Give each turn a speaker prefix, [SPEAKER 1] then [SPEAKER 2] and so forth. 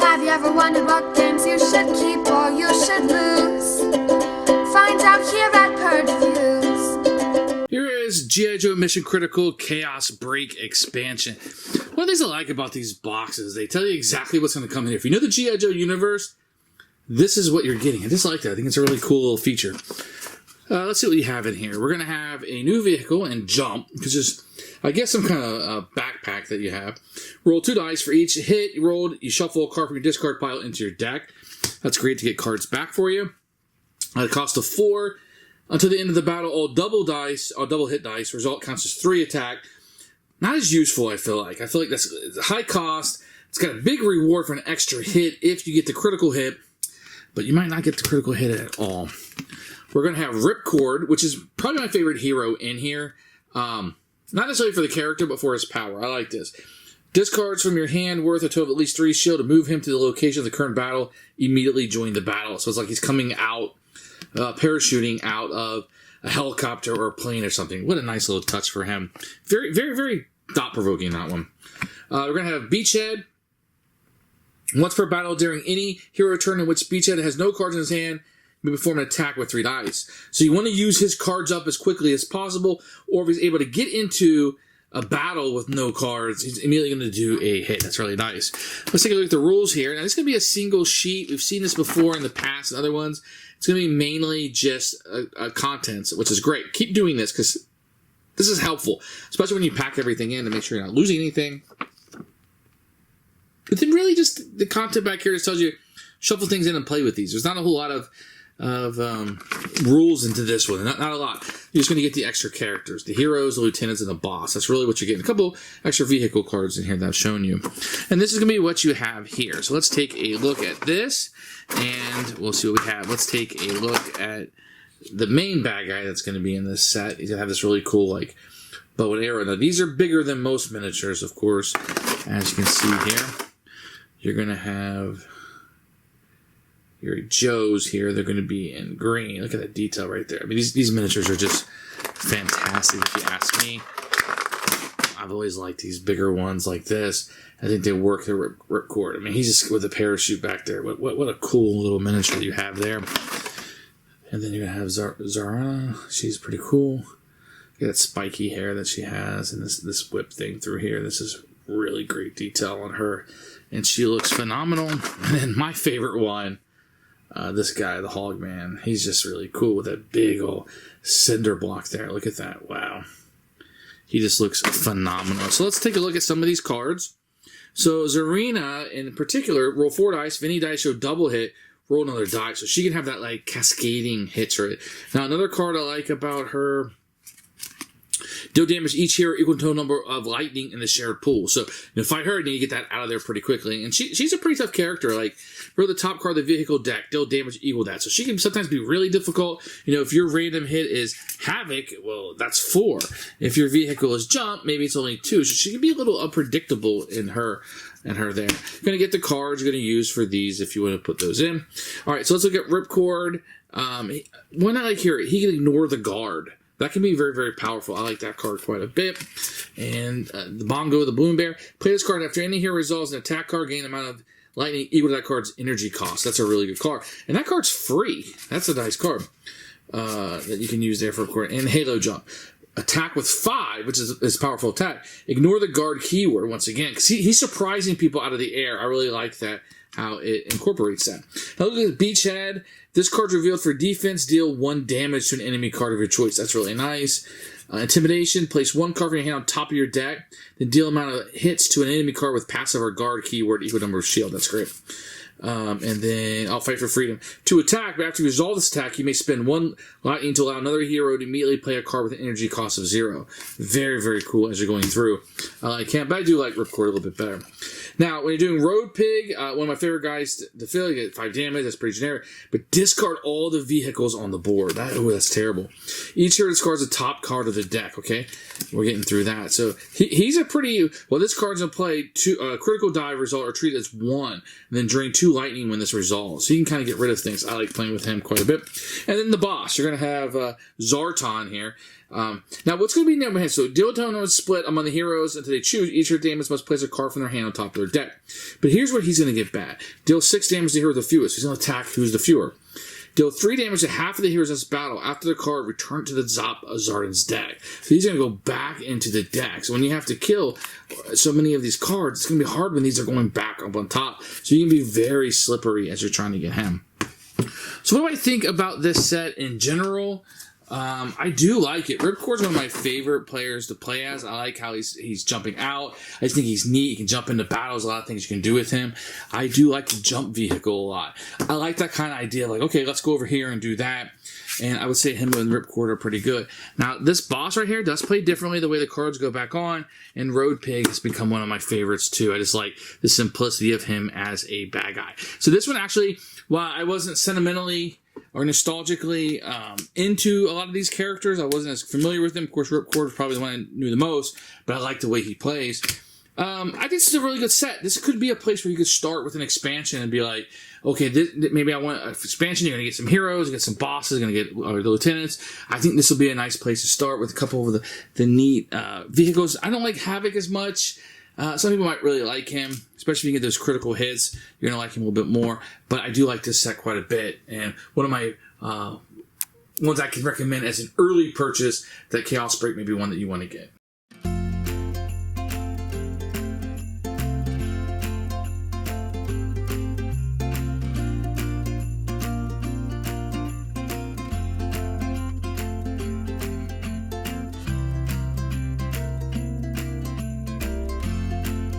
[SPEAKER 1] Have you ever wondered what games you should keep or you should lose? Find out here at Purge Reviews.
[SPEAKER 2] Here is G.I. Joe Mission Critical Chaos Break Expansion. One of the things I like about these boxes, they tell you exactly what's going to come in here. If you know the G.I. Joe universe, this is what you're getting. I just like that. I think it's a really cool little feature. Let's see what you have in here. We're going to have a new vehicle and jump, which is, I guess, some kind of backpack that you have. Roll 2 dice for each hit you rolled. You shuffle a card from your discard pile into your deck. That's great to get cards back for you. At a cost of 4. Until the end of the battle, all double hit dice. Result counts as 3 attack. Not as useful, I feel like. I feel like that's a high cost. It's got a big reward for an extra hit if you get the critical hit, but you might not get the critical hit at all. We're going to have Ripcord, which is probably my favorite hero in here. Not necessarily for the character, but for his power. I like this. Discards from your hand worth a total of at least 3 shield to move him to the location of the current battle. Immediately join the battle. So it's like he's coming out, parachuting out of a helicopter or a plane or something. What a nice little touch for him. Very, very, very thought-provoking, that one. We're going to have Beachhead. Once per battle during any hero turn in which Beachhead has no cards in his hand, he may perform an attack with 3 dice. So you want to use his cards up as quickly as possible, or if he's able to get into a battle with no cards, he's immediately going to do a hit. That's really nice. Let's take a look at the rules here. Now, this is going to be a single sheet. We've seen this before in the past and other ones. It's going to be mainly just contents, which is great. Keep doing this because this is helpful, especially when you pack everything in to make sure you're not losing anything. But then really just the content back here just tells you shuffle things in and play with these. There's not a whole lot of rules into this one. Not a lot. You're just going to get the extra characters, the heroes, the lieutenants, and the boss. That's really what you're getting. A couple extra vehicle cards in here that I've shown you. And this is going to be what you have here. So let's take a look at this, and we'll see what we have. Let's take a look at the main bad guy that's going to be in this set. He's going to have this really cool, like, bow and arrow. Now, these are bigger than most miniatures, of course, as you can see here. You're going to have your Joes here. They're going to be in green. Look at that detail right there. I mean, these miniatures are just fantastic, if you ask me. I've always liked these bigger ones like this. I think they work the ripcord. I mean, he's just with a parachute back there. What a cool little miniature you have there. And then you're going to have Zarana. She's pretty cool. Look at that spiky hair that she has and this whip thing through here. This is really great detail on her. And she looks phenomenal. And then my favorite one, this guy, the Hogman. He's just really cool with that big old cinder block there. Look at that. Wow. He just looks phenomenal. So let's take a look at some of these cards. So Zarina, in particular, roll 4 dice. If any dice show double hit, roll another die. So she can have that like cascading hits right. Now another card I like about her, deal damage each hero equal to total number of lightning in the shared pool. So, fight her, and then you get that out of there pretty quickly. And she's a pretty tough character. Like, for the top card of the vehicle deck, deal damage equal that. So she can sometimes be really difficult. If your random hit is Havoc, well, that's 4. If your vehicle is Jump, maybe it's only 2. So she can be a little unpredictable in her there. You're going to get the cards you're going to use for these if you want to put those in. All right, so let's look at Ripcord. One I like here, he can ignore the guard. That can be very, very powerful. I like that card quite a bit. And the Bongo, the Balloon Bear. Play this card after any hero resolves an attack card, gain the amount of lightning equal to that card's energy cost. That's a really good card. And that card's free. That's a nice card that you can use there for a card. And Halo Jump. Attack with 5, which is a powerful attack. Ignore the guard keyword once again. Because he's surprising people out of the air. I really like that, how it incorporates that. Now look at the Beachhead. This card's revealed for defense. Deal 1 damage to an enemy card of your choice. That's really nice. Intimidation. Place 1 card from your hand on top of your deck. Then deal amount of hits to an enemy card with passive or guard keyword equal number of shield. That's great. And then I'll fight for freedom. To attack, but after you resolve this attack, you may spend 1 lightning to allow another hero to immediately play a card with an energy cost of 0. Very, very cool as you're going through. I can't, but I do like Ripcord a little bit better. Now, when you're doing Road Pig, one of my favorite guys to fill, you get 5 damage. That's pretty generic. But discard all the vehicles on the board. That's terrible. Each hero discards the top card of the deck, okay? We're getting through that. So he's a pretty... Well, this card's going to play 2 critical die result or treat it as 1. And then drain 2 lightning when this resolves. So you can kind of get rid of things. I like playing with him quite a bit. And then the boss. You're going to have Zartan here. Now, what's going to be in my hand? So, deal tone is split among the heroes until they choose. Each of their damage must place a card from their hand on top of their deck. But here's where he's going to get bad. Deal 6 damage to the hero with the fewest. He's going to attack who's the fewer. Deal 3 damage to half of the heroes in this battle. After the card, return to the top of Zardan's deck. So he's going to go back into the deck. So when you have to kill so many of these cards, it's going to be hard when these are going back up on top. So you can be very slippery as you're trying to get him. So what do I think about this set in general? I do like it. Ripcord's one of my favorite players to play as. I like how he's jumping out. I just think he's neat. He can jump into battles. A lot of things you can do with him. I do like the jump vehicle a lot. I like that kind of idea. Like, okay, let's go over here and do that. And I would say him and Ripcord are pretty good. Now, this boss right here does play differently the way the cards go back on. And Road Pig has become one of my favorites too. I just like the simplicity of him as a bad guy. So this one actually, while I wasn't sentimentally or nostalgically into a lot of these characters, I wasn't as familiar with them. Of course, Ripcord was probably the one I knew the most, but I like the way he plays. I think this is a really good set. This could be a place where you could start with an expansion and be like, okay, maybe I want an expansion. You're going to get some heroes, get some bosses, you're going to get the lieutenants. I think this will be a nice place to start with a couple of the neat vehicles. I don't like Havoc as much. Some people might really like him, especially if you get those critical hits. You're going to like him a little bit more. But I do like this set quite a bit. And one of my ones I can recommend as an early purchase, that Chaos Break may be one that you want to get.